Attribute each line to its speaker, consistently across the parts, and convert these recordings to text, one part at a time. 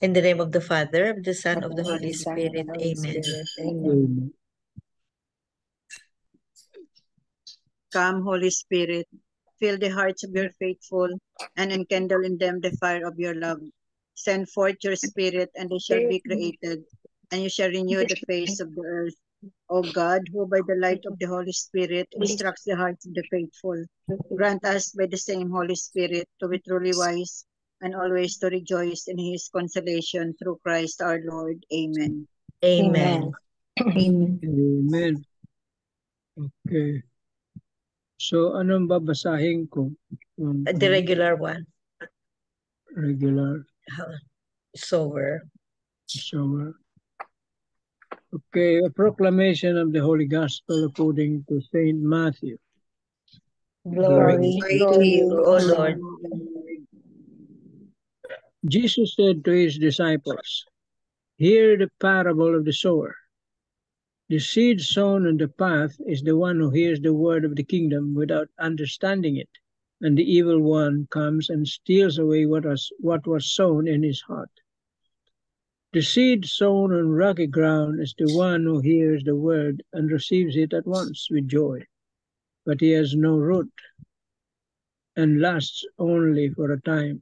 Speaker 1: In the name of the Father, of the Son, of the
Speaker 2: Of
Speaker 1: Holy
Speaker 2: the Son, and
Speaker 1: Spirit.
Speaker 2: the Holy
Speaker 1: Amen.
Speaker 2: Spirit. Amen.
Speaker 3: Amen.
Speaker 4: Come, Holy Spirit, fill the hearts of your faithful, and enkindle in them the fire of your love. Send forth your Spirit, and they shall be created, and you shall renew the face of the earth. O God, who by the light of the Holy Spirit instructs the hearts of the faithful, grant us by the same Holy Spirit to be truly wise and always to rejoice in his consolation through Christ our Lord. Amen.
Speaker 1: Amen.
Speaker 2: Amen.
Speaker 3: Amen. Okay. So, anong babasahin ko?
Speaker 1: The regular one.
Speaker 3: Regular
Speaker 1: Sower.
Speaker 3: sower. Okay, a proclamation of the Holy Gospel according to Saint Matthew.
Speaker 2: Glory
Speaker 1: to you, O Lord.
Speaker 3: Jesus said to his disciples, "Hear the parable of the sower. The seed sown on the path is the one who hears the word of the kingdom without understanding it, and the evil one comes and steals away what was sown in his heart. The seed sown on rocky ground is the one who hears the word and receives it at once with joy, but he has no root and lasts only for a time.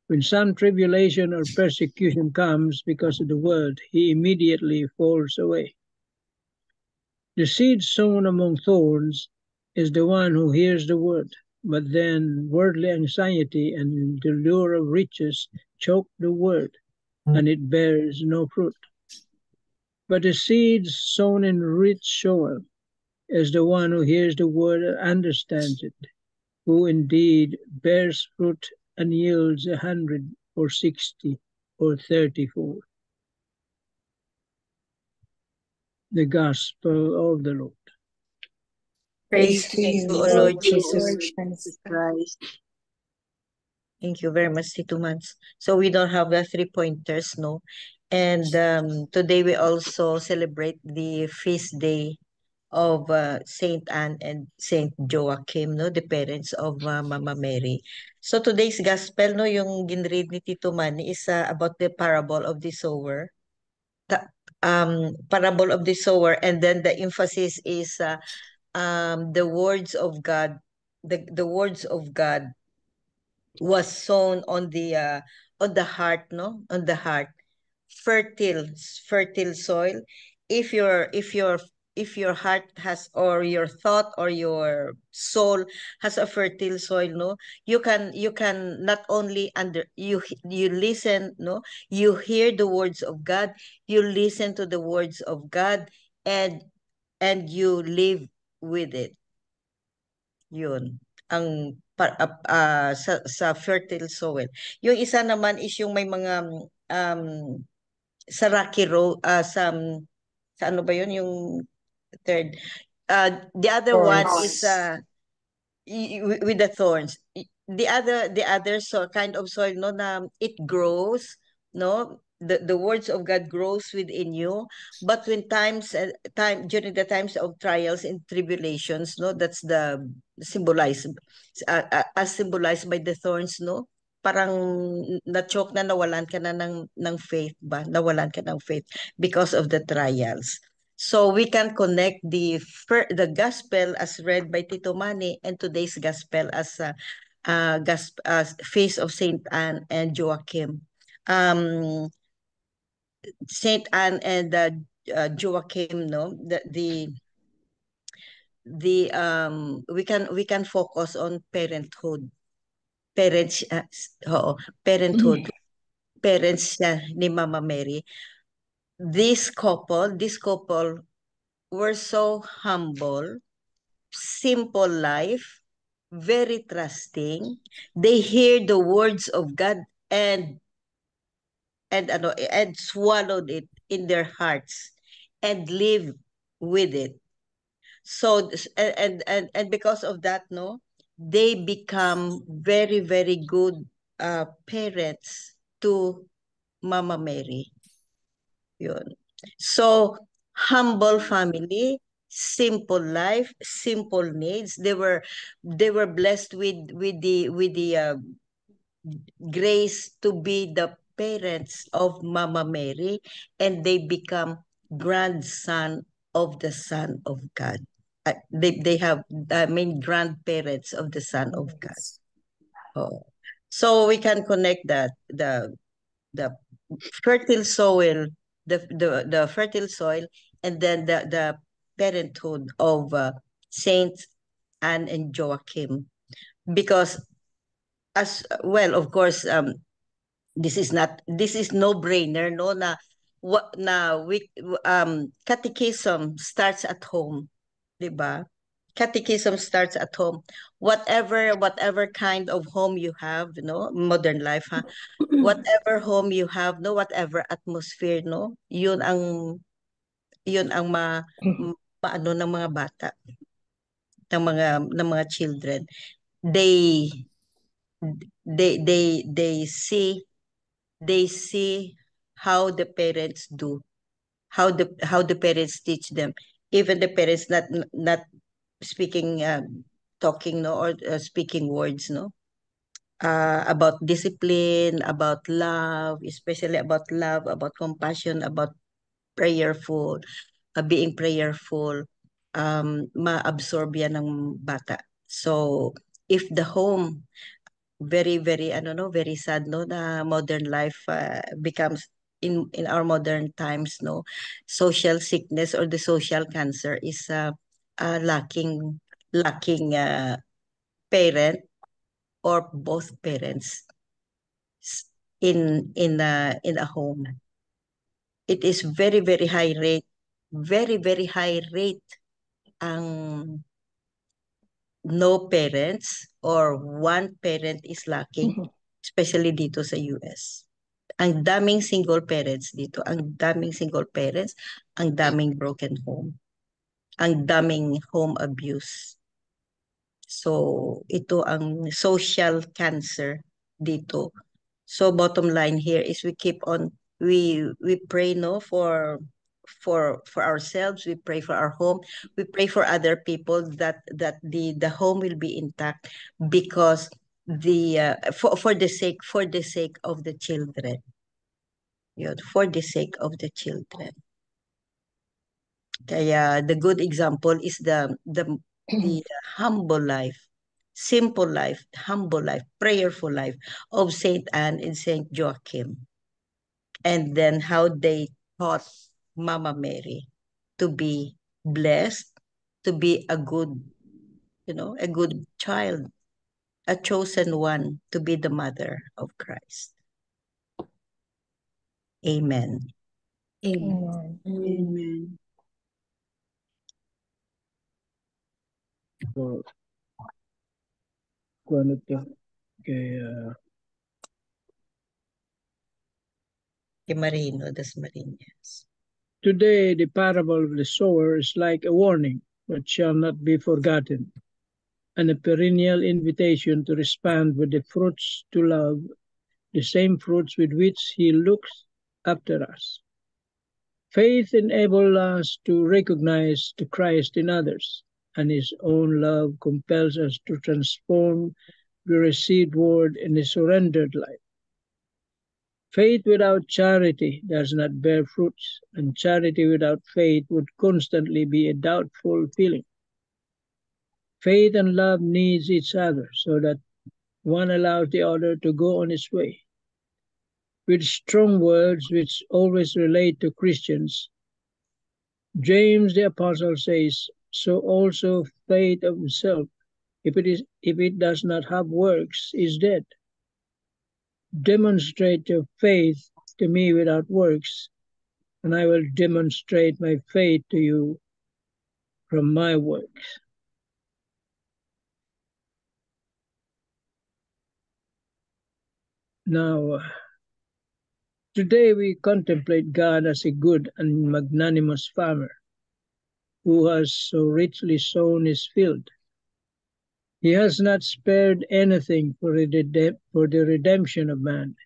Speaker 3: When some tribulation or persecution comes because of the word, he immediately falls away. The seed sown among thorns is the one who hears the word, but then worldly anxiety and the lure of riches choke the word, and it bears no fruit. But the seed sown in rich soil is the one who hears the word and understands it, who indeed bears fruit and yields 100 or 60 or 30-fold. The Gospel of the Lord.
Speaker 2: Praise to you,
Speaker 1: O
Speaker 2: Lord
Speaker 1: Lord
Speaker 2: Jesus
Speaker 1: Jesus.
Speaker 2: Christ.
Speaker 4: Christ.
Speaker 1: Thank you very much, Tito Mans. So we don't have the 3 pointers, no? And today we also celebrate the feast day of Saint Anne and Saint Joachim, no, the parents of Mama Mary. So today's gospel, no, yung ginread ni Tito Manny is about the parable of the sower. Parable of the sower, and then the emphasis is the words of God. The words of God was sown on the heart, no, on the heart, fertile soil. If your heart has, or your thought or your soul has a fertile soil, no, you can not only you listen, no, you hear the words of God, you listen to the words of God, and you live with it. Yun ang sa fertile soil. Yung isa naman is yung may mga sa rocky road, sa ano ba yun, yung third. The other one is with the thorns. The other kind of soil, no, na it grows, no, the words of God grows within you, but when during the times of trials and tribulations, no, that's the symbolized as symbolized by the thorns, no, parang na-choke na, nawalan ka na ng faith ba, nawalan ka ng faith because of the trials. So we can connect the gospel as read by Tito Manny and today's gospel as feast of Saint Anne and Joachim. Saint Anne and Joachim, no, we can focus on parenthood. Parenthood. Parents ni Mama Mary. This couple were so humble, simple life, very trusting. They hear the words of God and swallowed it in their hearts and live with it. So and because of that, no, they become very, very good parents to Mama Mary. Yun. So humble family, simple life, simple needs. They were blessed with the grace to be parents of Mama Mary, and they become grandson of the Son of God. They have, I mean, grandparents of the Son of God. Oh. So we can connect that the fertile soil, the fertile soil, and then the parenthood of Saint Anne and Joachim, because as well, of course, this is no brainer, no, na what na we catechism starts at home, 'di ba? Catechism starts at home. Whatever kind of home you have, no, modern life, ha, whatever home you have, no, whatever atmosphere, no, yun ang maano ng mga bata, ng mga children. They see how the parents do, how the parents teach them, even the parents not speaking, talking, no, or speaking words, no, about discipline, about love, especially about love, about compassion, about prayerful, being prayerful, ma-absorb yan ng bata. So if the home, very very very sad, no, na modern life becomes, in our modern times, no, social sickness or the social cancer is lacking parent or both parents in a home. It is very very high rate, very high rate ang no parents or one parent is lacking, especially dito sa US. Ang daming single parents dito, ang daming single parents, ang daming broken home, ang daming home abuse. So, ito ang social cancer dito. So, bottom line here is we keep on, we pray, no, for ourselves, we pray for our home, we pray for other people that the home will be intact, because for the sake of the children. Yun, for the sake of the children. Kaya the good example is the humble life, simple life, humble life, prayerful life of Saint Anne and Saint Joachim. And then how they taught Mama Mary to be blessed, to be a good, a good child, a chosen one to be the mother of Christ. Amen.
Speaker 2: Amen.
Speaker 4: Amen.
Speaker 3: So, kung ano to, kay
Speaker 1: Marino, das Marinas.
Speaker 3: today the parable of the sower is like a warning that shall not be forgotten, and a perennial invitation to respond with the fruits to love, the same fruits with which he looks after us. Faith enables us to recognize the Christ in others, and his own love compels us to transform the received word in a surrendered life. Faith without charity does not bear fruits, and charity without faith would constantly be a doubtful feeling. Faith and love needs each other so that one allows the other to go on its way. With strong words which always relate to Christians, James the Apostle says, so also faith of itself, if it does not have works, is dead. Demonstrate your faith to me without works, and I will demonstrate my faith to you from my works. Now, today we contemplate God as a good and magnanimous farmer who has so richly sown his field. He has not spared anything for the redemption of man.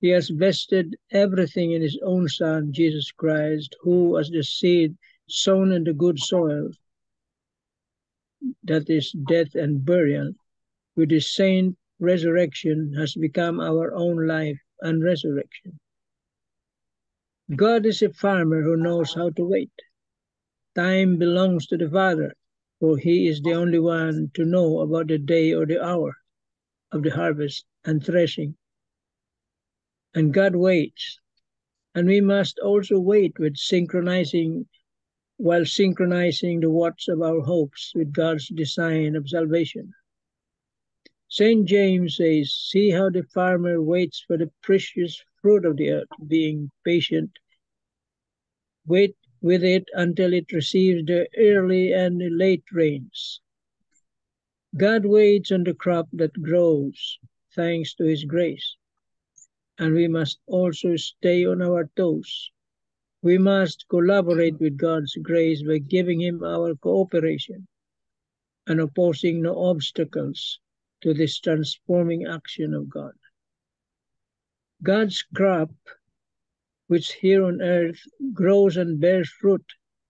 Speaker 3: He has vested everything in his own Son, Jesus Christ, who, as the seed sown in the good soil, that is death and burial, with his saint resurrection has become our own life and resurrection. God is a farmer who knows how to wait. Time belongs to the Father, for he is the only one to know about the day or the hour of the harvest and threshing. And God waits, and we must also wait while synchronizing the watch of our hopes with God's design of salvation. St. James says, "See how the farmer waits for the precious fruit of the earth, being patient. Wait with it until it receives the early and the late rains." God waits on the crop that grows, thanks to his grace. And we must also stay on our toes. We must collaborate with God's grace by giving him our cooperation and opposing no obstacles to this transforming action of God. God's crop, which here on earth grows and bears fruit,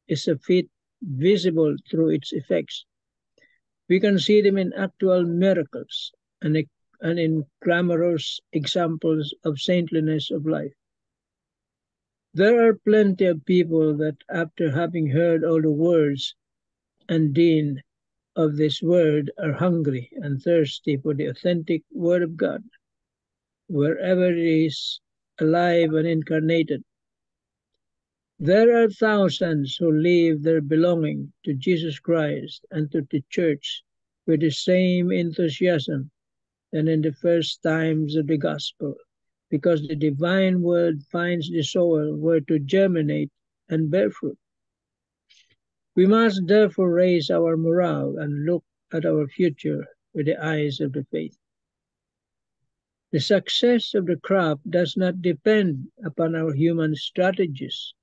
Speaker 3: is a feat visible through its effects. We can see them in actual miracles and in glamorous examples of saintliness of life. There are plenty of people that, after having heard all the words and deed of this word, are hungry and thirsty for the authentic Word of God, wherever it is alive and incarnated. There are thousands who leave their belonging to Jesus Christ and to the church with the same enthusiasm than in the first times of the gospel, because the divine word finds the soil where to germinate and bear fruit. We must therefore raise our morale and look at our future with the eyes of the faith. The success of the crop does not depend upon our human strategies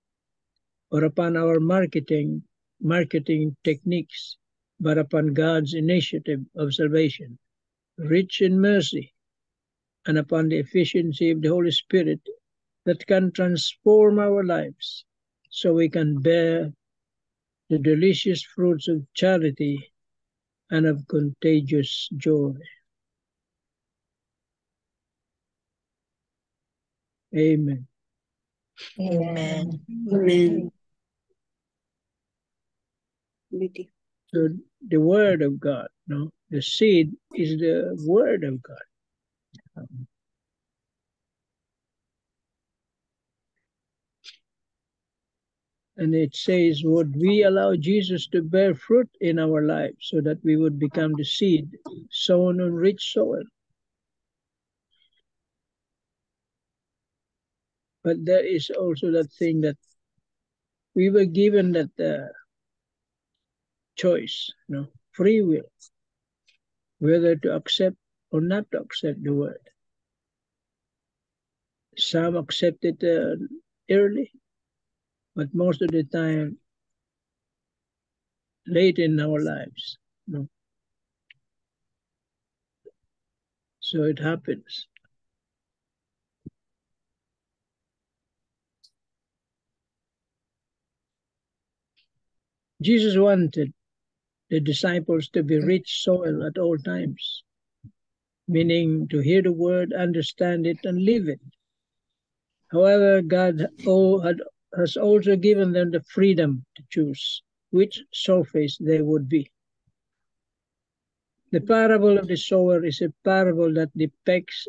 Speaker 3: or upon our marketing techniques, but upon God's initiative of salvation, rich in mercy, and upon the efficiency of the Holy Spirit that can transform our lives so we can bear the delicious fruits of charity and of contagious joy. Amen.
Speaker 1: Amen.
Speaker 2: Amen.
Speaker 3: So the Word of God, no? The seed is the Word of God. And it says, would we allow Jesus to bear fruit in our lives so that we would become the seed sown on rich soil? But there is also that thing that we were given that choice, free will, whether to accept or not to accept the word. Some accept it early, but most of the time late in our lives. So it happens. Jesus wanted the disciples to be rich soil at all times, meaning to hear the word, understand it, and live it. However, God has also given them the freedom to choose which surface they would be. The parable of the sower is a parable that depicts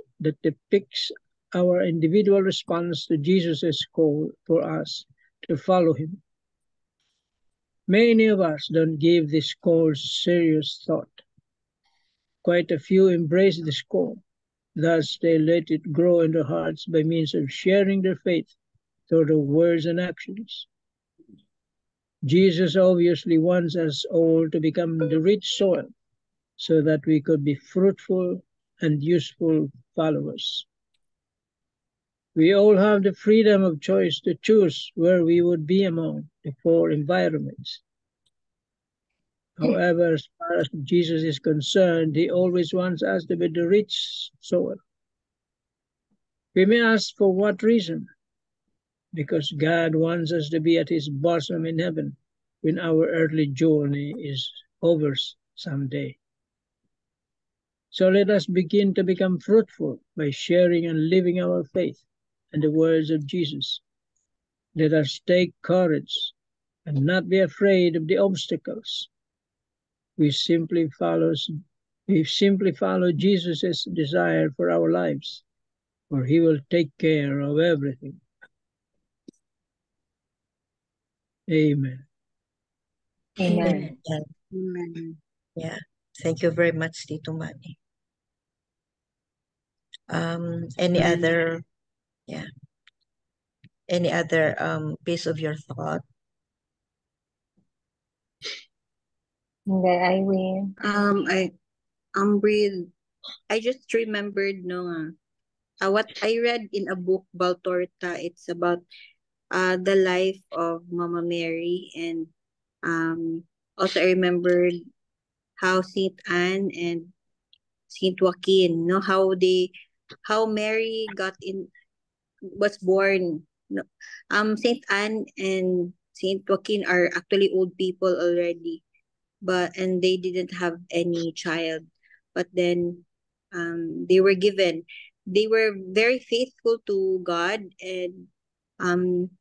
Speaker 3: our individual response to Jesus' call for us to follow him. Many of us don't give this call serious thought. Quite a few embrace this call. Thus, they let it grow in their hearts by means of sharing their faith through their words and actions. Jesus obviously wants us all to become the rich soil so that we could be fruitful and useful followers. We all have the freedom of choice to choose where we would be among the four environments. However, as far as Jesus is concerned, he always wants us to be the rich soil. We may ask, for what reason? Because God wants us to be at his bosom in heaven when our earthly journey is over someday. So let us begin to become fruitful by sharing and living our faith and the words of Jesus. Let us take courage and not be afraid of the obstacles. We simply follow Jesus' desire for our lives, for he will take care of everything. Amen.
Speaker 2: Amen.
Speaker 4: Amen.
Speaker 1: Yeah. Thank you very much, Tito Manny. Any other piece of your thought?
Speaker 2: Okay, I will.
Speaker 5: Breathe. I just remembered what I read in a book, Baltorta. It's about the life of Mama Mary, and also I remembered how Saint Anne and Saint Joaquin, how Mary was born. No, Saint Anne and Saint Joaquin are actually old people already, and they didn't have any child, but then they were very faithful to God, and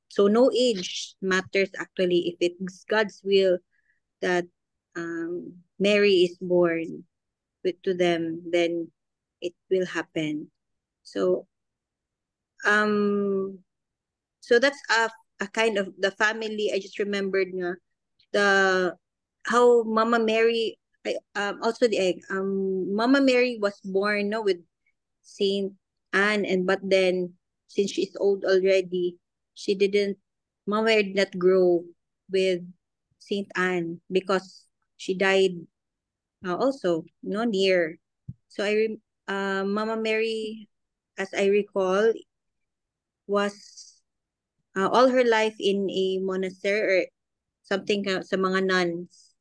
Speaker 5: so no age matters actually. If it's God's will that Mary is born to them, then it will happen. So um so that's a kind of the family. I just remembered the how Mama Mary, also the egg. Mama Mary was born with Saint Anne, and but then since she's old already, she didn't. Mama Mary did not grow with Saint Anne because she died also near. So Mama Mary, as I recall, was all her life in a monastery or something sa mga nuns,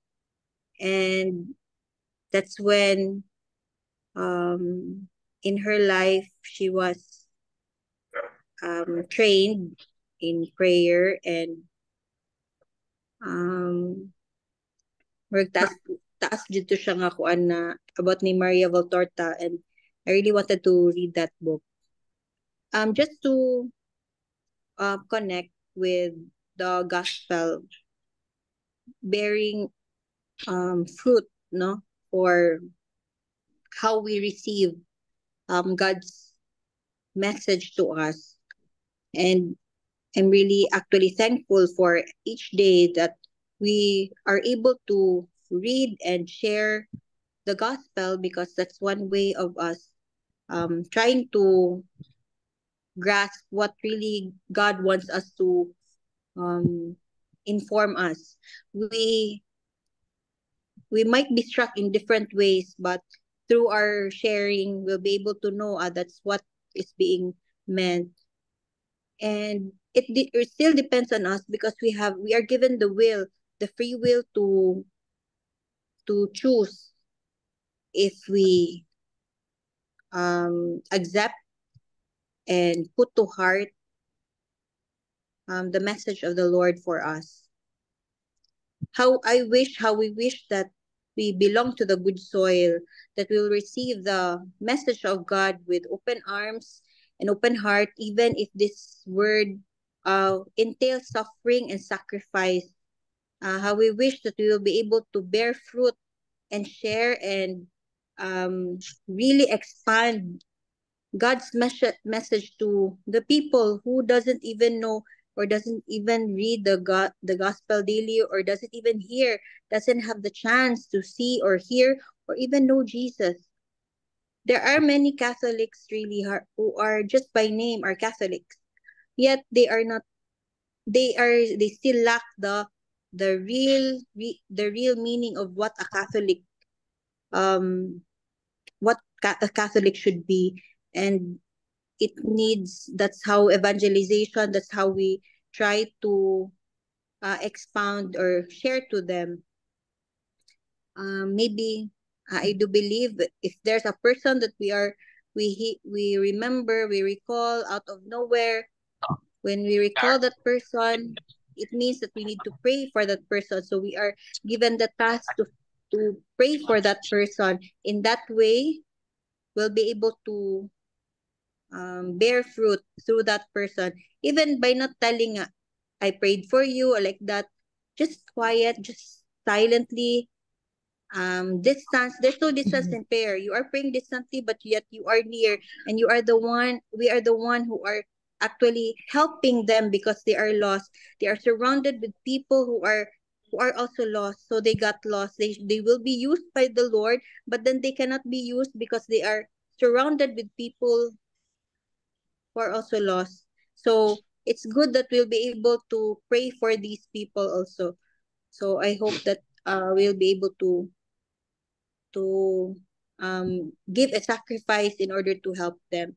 Speaker 5: and that's when in her life she was trained in prayer, and taas dito siya nga kuan na about ni Maria Valtorta, and I really wanted to read that book just to connect with the gospel bearing fruit for how we receive God's message to us. And I'm really actually thankful for each day that we are able to read and share the gospel, because that's one way of us trying to grasp what really God wants us to inform us. We might be struck in different ways, but through our sharing, we'll be able to know that's what is being meant. And it still depends on us, because we are given the free will to choose if we accept and put to heart the message of the Lord for us. How we wish that we belong to the good soil, that we will receive the message of God with open arms and open heart, even if this word entails suffering and sacrifice. How we wish that we will be able to bear fruit and share and really expand God's message to the people who doesn't even know or doesn't even read the gospel daily, or doesn't have the chance to see or hear or even know Jesus. There are many Catholics really who are just by name are Catholics, yet they are not. They still lack the real meaning of what a Catholic a Catholic should be. And that's how evangelization, that's how we try to expound or share to them. Maybe I do believe that if there's a person that we remember, we recall out of nowhere, when we recall that person, it means that we need to pray for that person. So we are given the task to pray for that person. In that way, will be able to bear fruit through that person, even by not telling, I prayed for you, or like that. Just quiet, just silently. Distance. There's no distance in prayer. You are praying distantly, but yet you are near, and you are the one. We are the one who are actually helping them because they are lost. They are surrounded with people who are also lost. So they got lost. They will be used by the Lord, but then they cannot be used because they are surrounded with people who are also lost. So it's good that we'll be able to pray for these people also. So I hope that we'll be able to give a sacrifice in order to help them.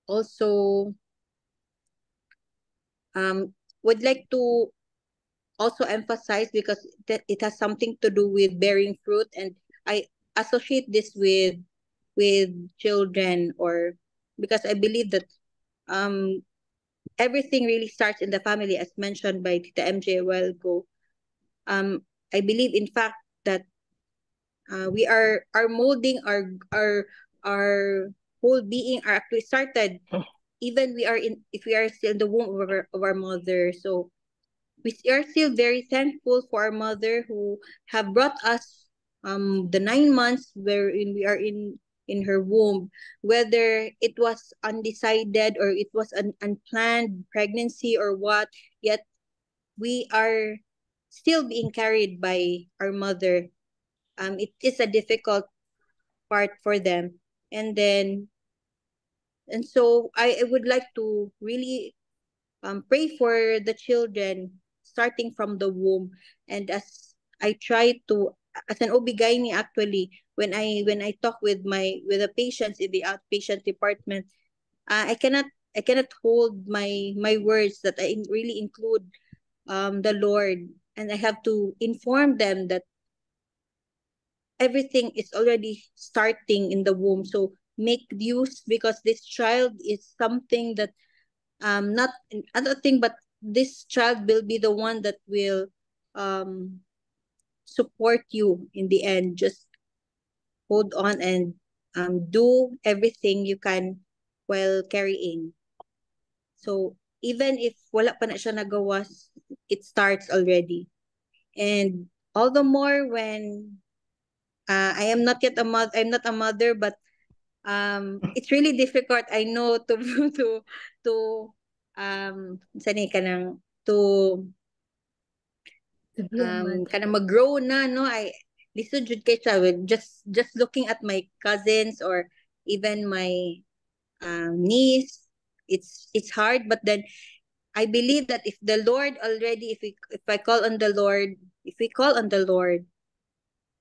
Speaker 5: Also, would like to also emphasize, because that it has something to do with bearing fruit, and I associate this with children, or because I believe that um everything really starts in the family, as mentioned by Tita MJ a while ago. I believe, in fact, that we are molding our whole being are actually started even we are in if we are still in the womb of our mother. So we are still very thankful for our mother who have brought us the 9 months wherein we are in her womb, whether it was undecided or it was an unplanned pregnancy or what, yet we are still being carried by our mother. It is a difficult part for them. And so I would like to really pray for the children starting from the womb. And as I try to, as an OB-GYN actually, when I talk with the patients in the outpatient department, I cannot hold my words, that I really include the Lord, and I have to inform them that everything is already starting in the womb. So make use, because this child is something that not another thing, but this child will be the one that will um support you in the end. Just hold on and do everything you can while carrying. So even if wala pa na siya nagawa, it starts already. And all the more when I am not yet a mother. I'm not a mother, but it's really difficult. I know to to sani ka nang to kanang mag-grow na, no. I lisod jud kay siya with just looking at my cousins or even my niece. It's hard, but then I believe that if the Lord already, if I call on the Lord, if we call on the Lord,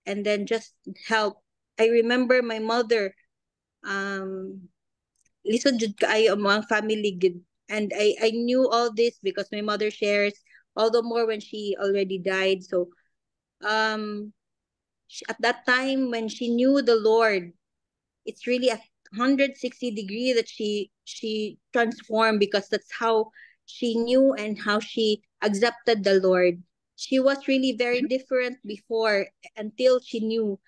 Speaker 5: and then just help. I remember my mother, lisod jud kaayo ang mga family gid. And I knew all this because my mother shares, all the more when she already died. So at that time when she knew the Lord, it's really a 160-degree that she transformed, because that's how she knew and how she accepted the Lord. She was really very different before, until she knew.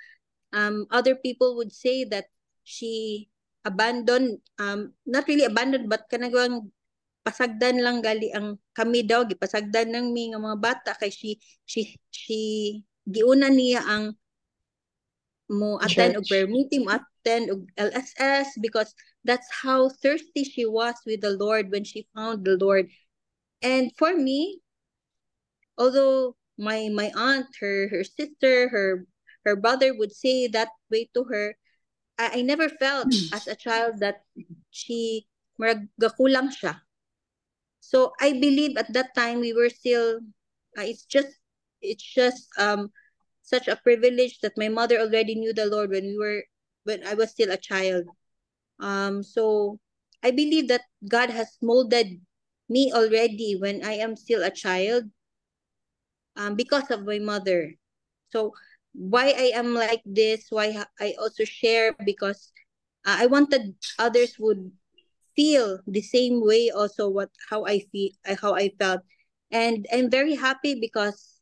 Speaker 5: Other people would say that she abandoned, not really abandoned, but kanang pasagdan lang gali ang kami daw, gipasagdan ng mi nga mga bata, kay she giuna niya ang mo attend og prayer meeting, mo attend og LSS, because that's how thirsty she was with the Lord when she found the Lord. And for me, although my aunt, her sister, her brother would say that way to her, I never felt as a child that she marag gakulang siya. So I believe at that time we were still it's just such a privilege that my mother already knew the Lord when I was still a child. So I believe that God has molded me already when I am still a child, because of my mother. So why I am like this, why I also share, because I wanted others would feel the same way also, what how I feel, how I felt. And I'm very happy because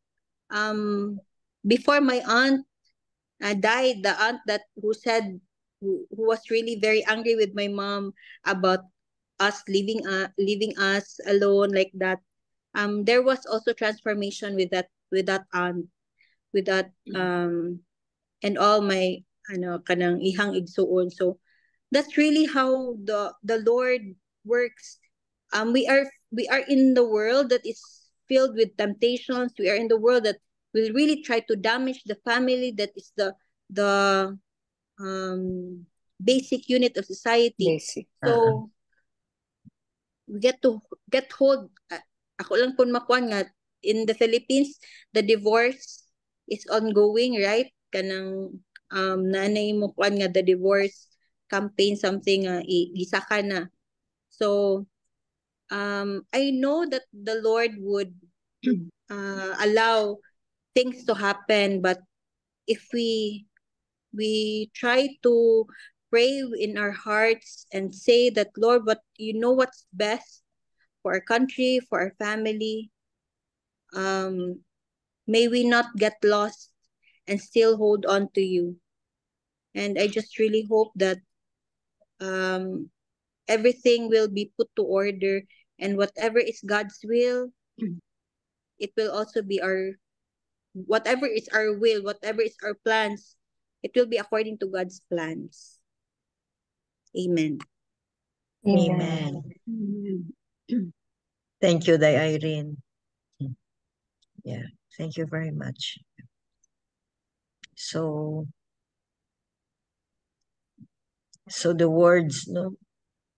Speaker 5: um before my aunt died, the aunt that who said who was really very angry with my mom about us leaving us alone like that. There was also transformation with that aunt, with that and all my kanang ihang igsuon. So that's really how the Lord works. We are in the world that is filled with temptations. We are in the world that will really try to damage the family, that is the basic unit of society.
Speaker 2: Basic.
Speaker 5: So we get to get hold. Ako lang po makuan nga in the Philippines, the divorce is ongoing, right? Kanang nanay mo kuan nga the divorce campaign, something gisaka na. So I know that the Lord would allow things to happen, but if we try to pray in our hearts and say that, Lord, what you know what's best for our country, for our family, may we not get lost and still hold on to you. And I just really hope that everything will be put to order, and whatever is God's will, it will also be whatever is our will, whatever is our plans, it will be according to God's plans. Amen.
Speaker 1: Amen. Thank you, Day Irene. Yeah, thank you very much. So the words, no,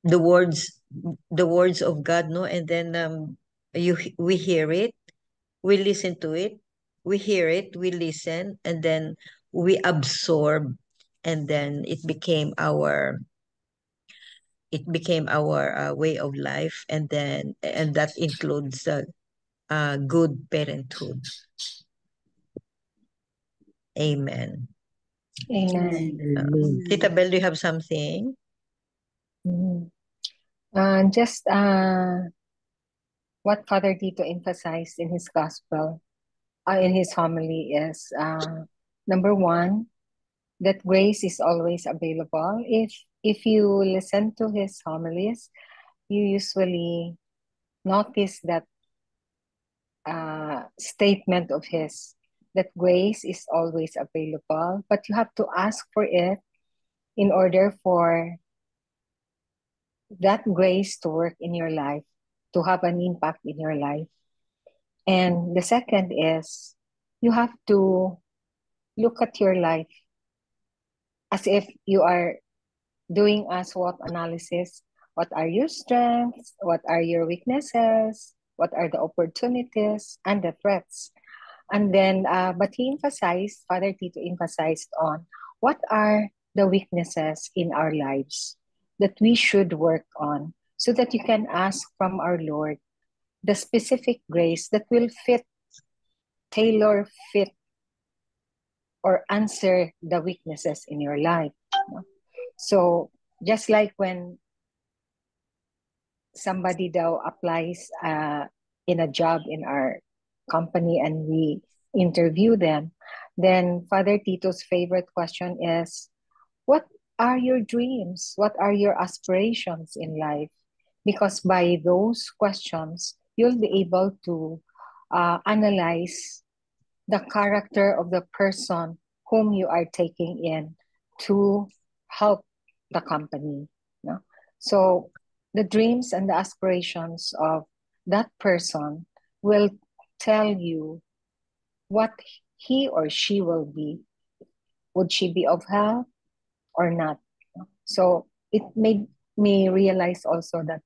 Speaker 1: the words of God, no, and then we hear it, we listen to it, we hear it, we listen, and then we absorb, and then it became our way of life, and that includes good parenthood. Amen.
Speaker 2: Amen.
Speaker 1: Tita Bel, do you have something?
Speaker 2: Just what Father Tito emphasized in his gospel, in his homily is number one, that grace is always available. If you listen to his homilies, you usually notice that statement of his, that grace is always available, but you have to ask for it in order for that grace to work in your life, to have an impact in your life. And the second is you have to look at your life as if you are doing a SWOT analysis. What are your strengths? What are your weaknesses? What are the opportunities and the threats? And then, but Father Tito emphasized on what are the weaknesses in our lives that we should work on, so that you can ask from our Lord the specific grace that will tailor fit, or answer the weaknesses in your life. So just like when somebody applies in a job in our company and we interview them, then Father Tito's favorite question is, what are your dreams? What are your aspirations in life? Because by those questions, you'll be able to analyze the character of the person whom you are taking in to help the company. No? So the dreams and the aspirations of that person will tell you what he or she will be. Would she be of help or not? So it made me realize also that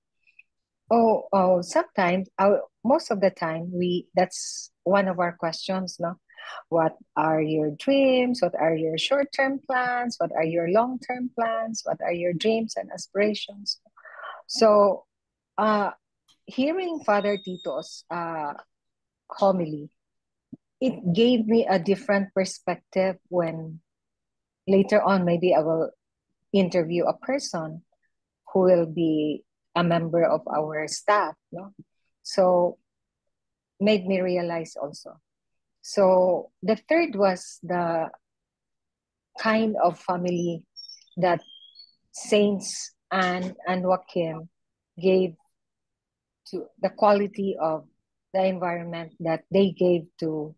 Speaker 2: sometimes most of the time that's one of our questions, no? What are your dreams? What are your short-term plans? What are your long-term plans? What are your dreams and aspirations? So hearing Father Tito's homily, it gave me a different perspective when later on maybe I will interview a person who will be a member of our staff, no? So made me realize also. So the third was the kind of family that Saints Anne and Joaquin gave to the quality of the environment that they gave to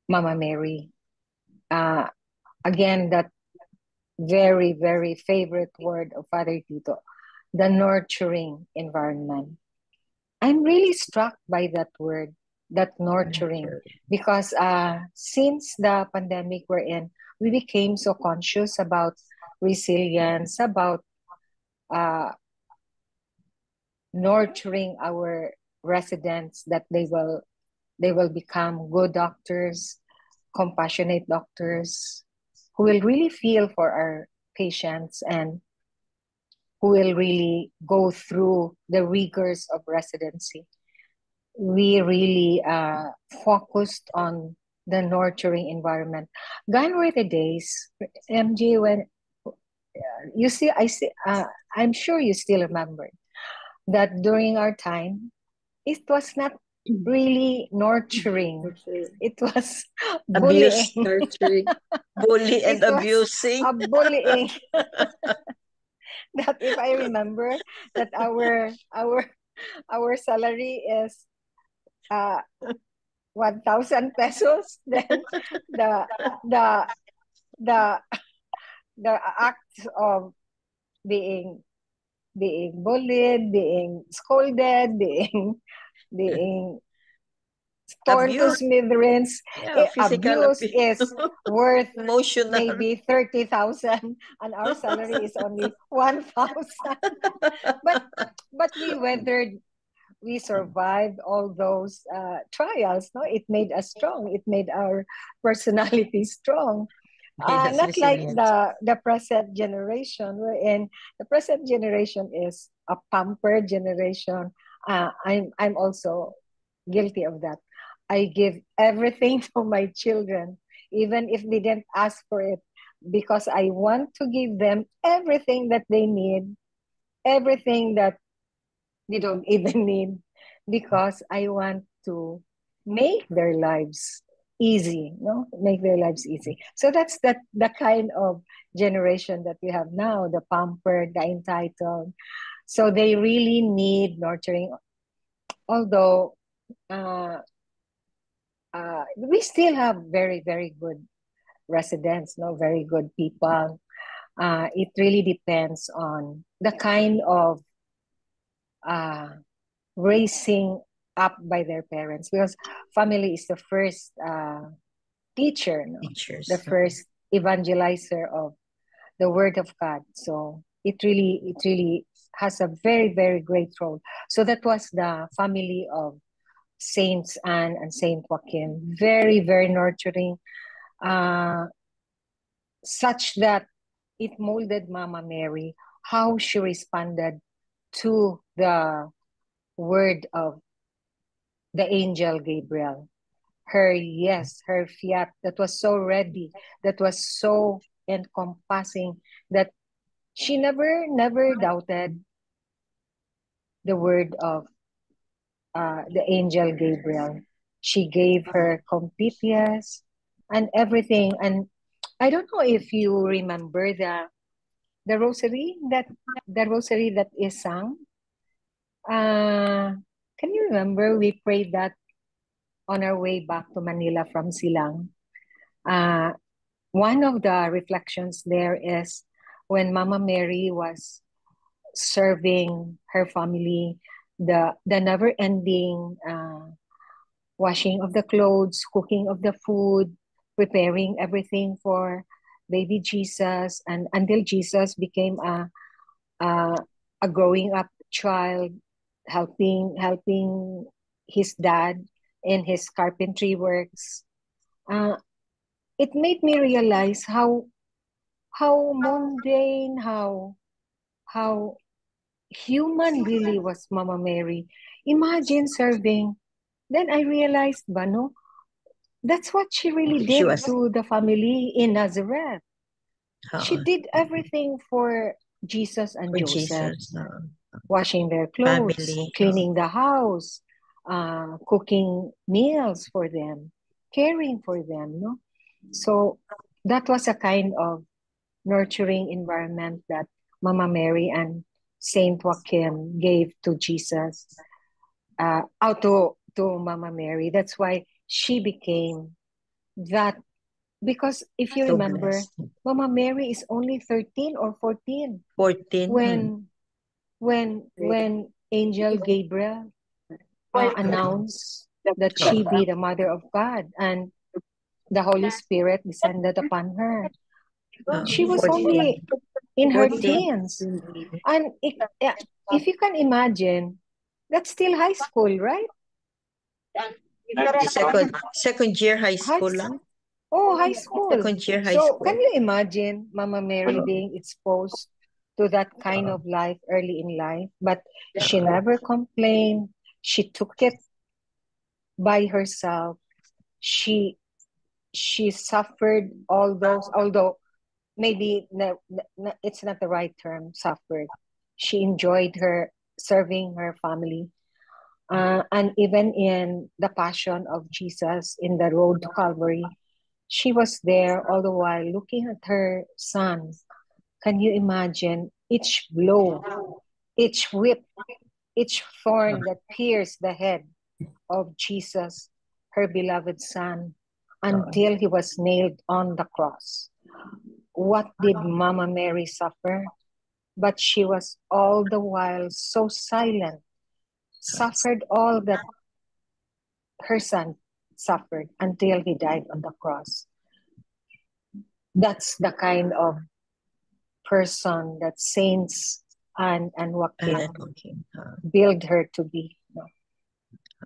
Speaker 2: Mama Mary. Again, that very, very favorite word of Father Tito, the nurturing environment. I'm really struck by that word, that nurturing, because since the pandemic we're in, we became so conscious about resilience, about nurturing our residents, that they will become good doctors, compassionate doctors, who will really feel for our patients and who will really go through the rigors of residency. We really focused on the nurturing environment. Gone were the days, MG, when you see, I'm sure you still remember that during our time, it was not really nurturing. It was bullying.
Speaker 1: Abuse. Bully and
Speaker 2: It was
Speaker 1: abusing.
Speaker 2: a bullying. That if I remember that our salary is 1,000 pesos, then the the the the act of being bullied, being scolded, being torn to
Speaker 1: Abuse.
Speaker 2: smithereens,
Speaker 1: Yeah, physical
Speaker 2: abuse
Speaker 1: abuse.
Speaker 2: is worth
Speaker 1: Emotional.
Speaker 2: maybe 30,000 and our salary is only 1,000. But we survived all those trials. No, it made us strong. It made our personality strong.
Speaker 1: Yes,
Speaker 2: Not like
Speaker 1: resilient.
Speaker 2: the present generation, wherein the present generation is a pampered generation. I'm also guilty of that. I give everything to my children, even if they didn't ask for it, because I want to give them everything that they need, everything that they don't even need, because I want to make their lives easy, no? Make their lives easy. So that's the kind of generation that we have now, the pampered, the entitled. So they really need nurturing. Although we still have very, very good residents, no, very good people. It really depends on the kind of raising up by their parents, because family is the first teacher, no?
Speaker 1: Teachers.
Speaker 2: The first evangelizer of the word of God. So it really has a very, very great role. So that was the family of Saints Anne and Saint Joaquin. Very, very nurturing, such that it molded Mama Mary, how she responded to the word of the angel Gabriel. Her yes, her fiat, that was so ready, that was so encompassing, that she never doubted the word of the angel Gabriel. She gave her complete yes and everything. And I don't know if you remember the rosary that is sung. Can you remember we prayed that on our way back to Manila from Silang? One of the reflections there is when Mama Mary was serving her family, the never-ending washing of the clothes, cooking of the food, preparing everything for baby Jesus, and until Jesus became a growing up child, helping his dad in his carpentry works. It made me realize how mundane, how human really was Mama Mary. Imagine serving. Then I realized, Bano, that's what she really
Speaker 1: She
Speaker 2: did
Speaker 1: was.
Speaker 2: to the family in Nazareth. She
Speaker 1: Oh,
Speaker 2: did everything for Jesus and
Speaker 1: for
Speaker 2: Joseph,
Speaker 1: Jesus.
Speaker 2: washing their clothes,
Speaker 1: Family.
Speaker 2: cleaning the house, cooking meals for them, caring for them. No, so that was a kind of nurturing environment that Mama Mary and Saint Joachim gave to Jesus, out to Mama Mary. That's why she became that. Because if you
Speaker 1: So
Speaker 2: remember,
Speaker 1: blessed.
Speaker 2: Mama Mary is only 13 or 14
Speaker 1: 14.
Speaker 2: when Angel Gabriel announced that she be the mother of God and the Holy Spirit descended upon her. She was
Speaker 1: 14.
Speaker 2: only in her
Speaker 1: 14.
Speaker 2: teens. And if you can imagine, that's still high school, right?
Speaker 1: Second year high school lang.
Speaker 2: High school.
Speaker 1: Second year high
Speaker 2: So
Speaker 1: school.
Speaker 2: can you imagine Mama Mary being exposed to that kind of life early in life? But she never complained. She took it by herself. She suffered all those, although maybe it's not the right term, suffered. She enjoyed her serving her family. And even in the passion of Jesus in the road to Calvary, she was there all the while looking at her son. Can you imagine each blow, each whip, each thorn that pierced the head of Jesus, her beloved son, until he was nailed on the cross? What did Mama Mary suffer? But she was all the while so silent, suffered all that her son suffered until he died on the cross. That's the kind of person that Saints and Joachim build her to be.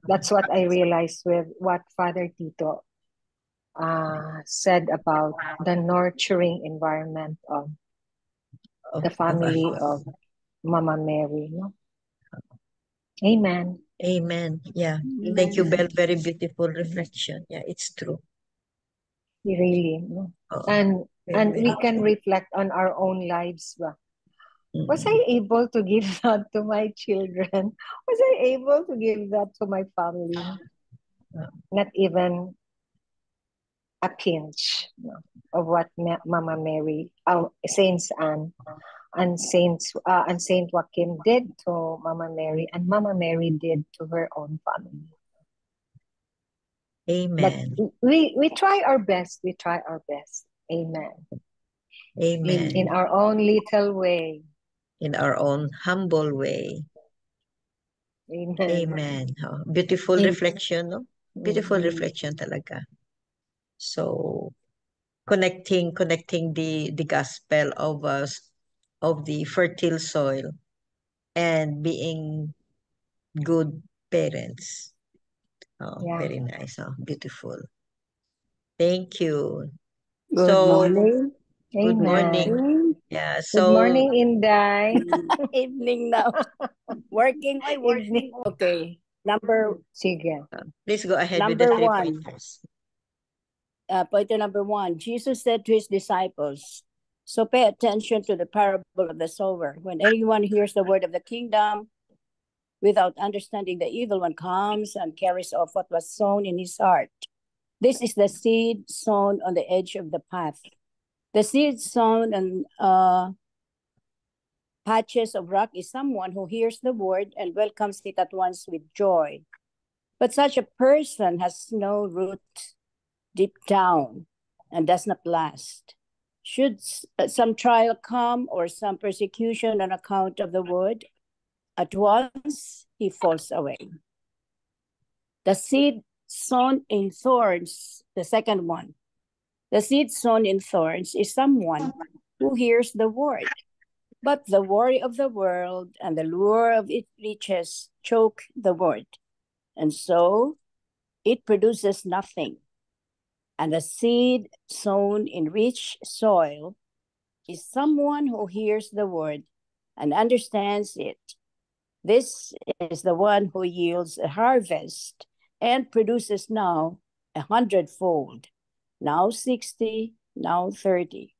Speaker 2: That's what I realized with what Father Tito said about the nurturing environment of the family of Mama Mary. No? Amen.
Speaker 1: Amen. Yeah. Thank you, Belle. Very beautiful reflection. Yeah, it's true.
Speaker 2: Really. No? And we can reflect on our own lives. Was I able to give that to my children? Was I able to give that to my family? Not even a pinch of what Mama Mary, Saints Anne, and Saint Joachim did to Mama Mary, and Mama Mary did to her own family.
Speaker 1: Amen.
Speaker 2: But we try our best. We try our best. Amen.
Speaker 1: Amen.
Speaker 2: In our own little way.
Speaker 1: In our own humble way.
Speaker 2: Amen.
Speaker 1: Amen. Beautiful reflection, no? Beautiful reflection talaga. So connecting the gospel of us, of the fertile soil, and being good parents. Very nice. Beautiful. Thank you.
Speaker 6: Good morning.
Speaker 1: Good morning.
Speaker 2: Amen.
Speaker 1: Yeah.
Speaker 2: Good morning, Inday.
Speaker 6: Evening now. Working. Okay.
Speaker 2: Sige.
Speaker 1: Please go ahead with
Speaker 6: Number
Speaker 1: the 3
Speaker 6: one.
Speaker 1: pointers.
Speaker 6: Pointer number 1. Jesus said to his disciples, so pay attention to the parable of the sower. When anyone hears the word of the kingdom, without understanding, the evil one comes and carries off what was sown in his heart. This is the seed sown on the edge of the path. The seed sown on patches of rock is someone who hears the word and welcomes it at once with joy. But such a person has no root deep down and does not last. Should some trial come or some persecution on account of the word, at once he falls away. The seed sown in thorns, the second one. The seed sown in thorns is someone who hears the word, but the worry of the world and the lure of its riches choke the word, and so it produces nothing. And the seed sown in rich soil is someone who hears the word and understands it. This is the one who yields a harvest and produces now 100-fold, now 60, now 30.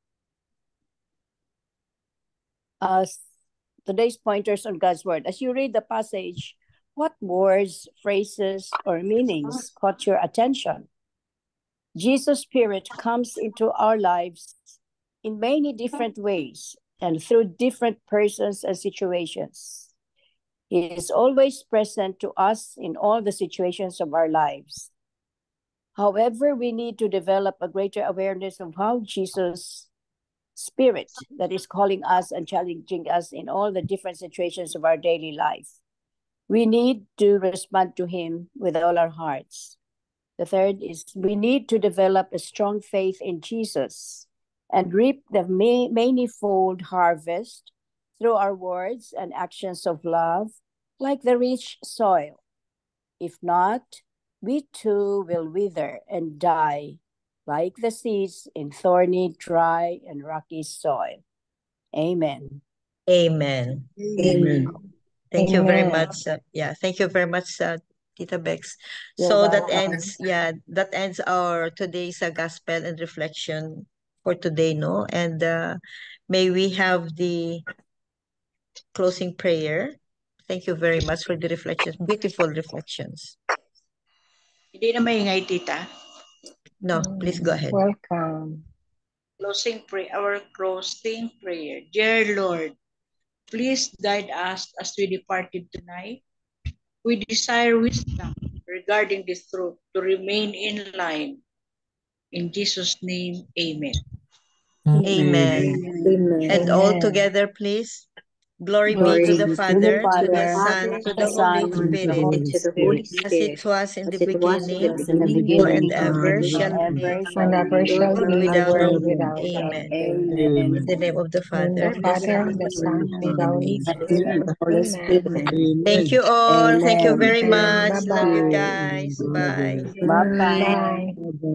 Speaker 6: Today's pointers on God's word. As you read the passage, what words, phrases, or meanings caught your attention? Jesus' Spirit comes into our lives in many different ways and through different persons and situations. He is always present to us in all the situations of our lives. However, we need to develop a greater awareness of how Jesus' Spirit that is calling us and challenging us in all the different situations of our daily life. We need to respond to him with all our hearts. The third is we need to develop a strong faith in Jesus and reap the manifold harvest through our words and actions of love, like the rich soil. If not, we too will wither and die, like the seeds in thorny, dry, and rocky soil. Amen.
Speaker 1: Amen.
Speaker 3: Amen.
Speaker 1: Thank you very
Speaker 2: Amen.
Speaker 1: much. Thank you very much, Tita Bex.
Speaker 6: You're
Speaker 1: So that
Speaker 6: welcome.
Speaker 1: ends our today's gospel and reflection for today, no? And may we have the closing prayer. Thank you very much for the reflections, beautiful reflections.
Speaker 7: Hindi na maingay, tita.
Speaker 1: No, please go ahead.
Speaker 2: Welcome.
Speaker 7: Our closing prayer. Dear Lord, please guide us as we departed tonight. We desire wisdom regarding this truth to remain in line. In Jesus' name, amen.
Speaker 1: Amen.
Speaker 2: Amen.
Speaker 1: And all together, please. Glory be to the Father, to the Son, to the Holy Spirit,
Speaker 5: and to the Holy
Speaker 1: as it
Speaker 5: Spirit,
Speaker 1: was in the
Speaker 5: as it was in
Speaker 1: beginning,
Speaker 5: the
Speaker 1: now
Speaker 5: beginning,
Speaker 1: and
Speaker 5: now
Speaker 1: ever,
Speaker 5: and
Speaker 1: shall
Speaker 5: ever,
Speaker 1: be,
Speaker 2: And ever shall
Speaker 1: world
Speaker 2: be,
Speaker 1: without
Speaker 2: world
Speaker 1: end.
Speaker 2: without
Speaker 1: Amen.
Speaker 2: end.
Speaker 6: Amen.
Speaker 1: In the name of the
Speaker 2: In
Speaker 1: Father,
Speaker 2: the
Speaker 1: the
Speaker 2: Father,
Speaker 1: Son,
Speaker 2: the Son, and the Holy
Speaker 1: Amen.
Speaker 2: Spirit.
Speaker 6: The Holy Spirit.
Speaker 2: Amen.
Speaker 1: Thank you all. Thank you
Speaker 6: Amen.
Speaker 1: very
Speaker 2: Thank you.
Speaker 1: much. Love you
Speaker 2: Bye-bye.
Speaker 1: guys. Bye.
Speaker 6: Bye-bye.
Speaker 2: Bye.